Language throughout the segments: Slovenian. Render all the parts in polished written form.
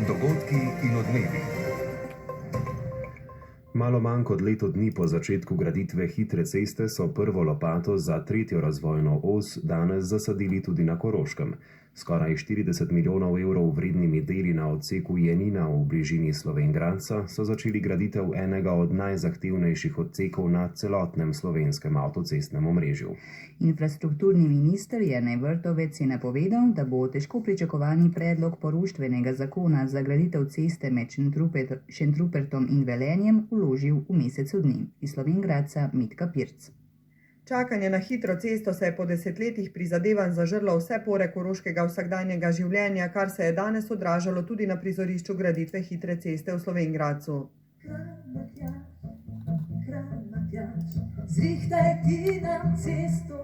Dogodki in odmevi. Malo manj kot leto dni po začetku graditve hitre ceste so prvo lopato za tretjo razvojno os danes zasadili tudi na Koroškem. Skoraj 40 milijonov evrov vrednimi deli na odseku Jenina v bližini Slovenj Gradca so začeli graditev enega od najzahtevnejših odsekov na celotnem slovenskem avtocestnem omrežju. Infrastrukturni minister Jernej Vrtovec je napovedal, da bo težko pričakovani predlog poroštvenega zakona za graditev ceste med Šentrupertom in Velenjem vložil v mesecu dni. Iz Slovenj Gradca Mitka Pirc. Čakanje na hitro cesto se je po desetletjih prizadevanj zažrlo vse pore koroškega vsakdanjega življenja, kar se je danes odražalo tudi na prizorišču graditve hitre ceste v Slovenj Gradcu. Zvihtaj ti nam cesto,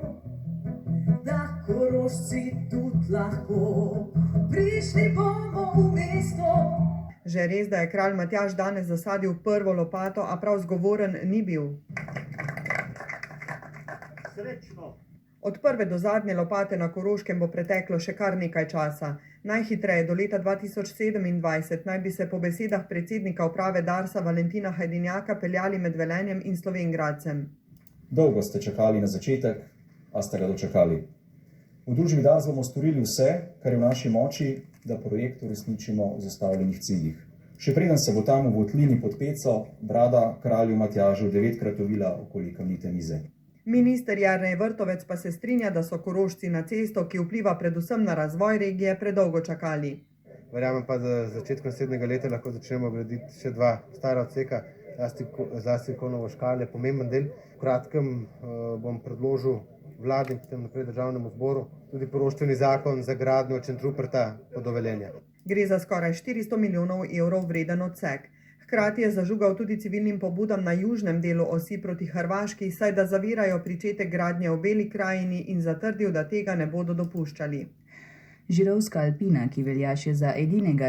da Korošci tudi lahko prišli bomo v mesto. Že res, da je kralj Matjaž danes zasadil prvo lopato, a prav zgovoren ni bil. Srečno. Od prve do zadnje lopate na Koroškem bo preteklo še kar nekaj časa. Najhitreje do leta 2027 naj bi se po besedah predsednika uprave Darsa Valentina Hajdinjaka peljali med Velenjem in Slovenj Gradcem. Dolgo ste čakali na začetek, a ste ga dočakali. V družbi Dars bomo storili vse, kar je v naši moči, da projekt uresničimo v zastavljenih ciljih. Še preden se bo tam v votlini pod Peco brada kralju Matjažu 9-krat ovila okoli kamnite mize. Minister Jernej Vrtovec pa se strinja, da so Korošci na cesto, ki vpliva predvsem na razvoj regije, predolgo čakali. Verjamem pa, da za začetkom naslednjega leta lahko začnemo graditi še dva stara odseka, zlasti Konovo Škalje, pomemben del. V kratkem bom predložil vladi in potem naprej državnemu zboru tudi poroštveni zakon za gradnjo Šentruperta do Velenja. Gre za skoraj 400 milijonov evrov vreden odsek. Hkrati je zažugal tudi civilnim pobudam na južnem delu osi proti Hrvaški, saj da zavirajo pričetek gradnje v Beli krajini, in zatrdil, da tega ne bodo dopuščali. Žirovska Alpina, ki velja še za edinega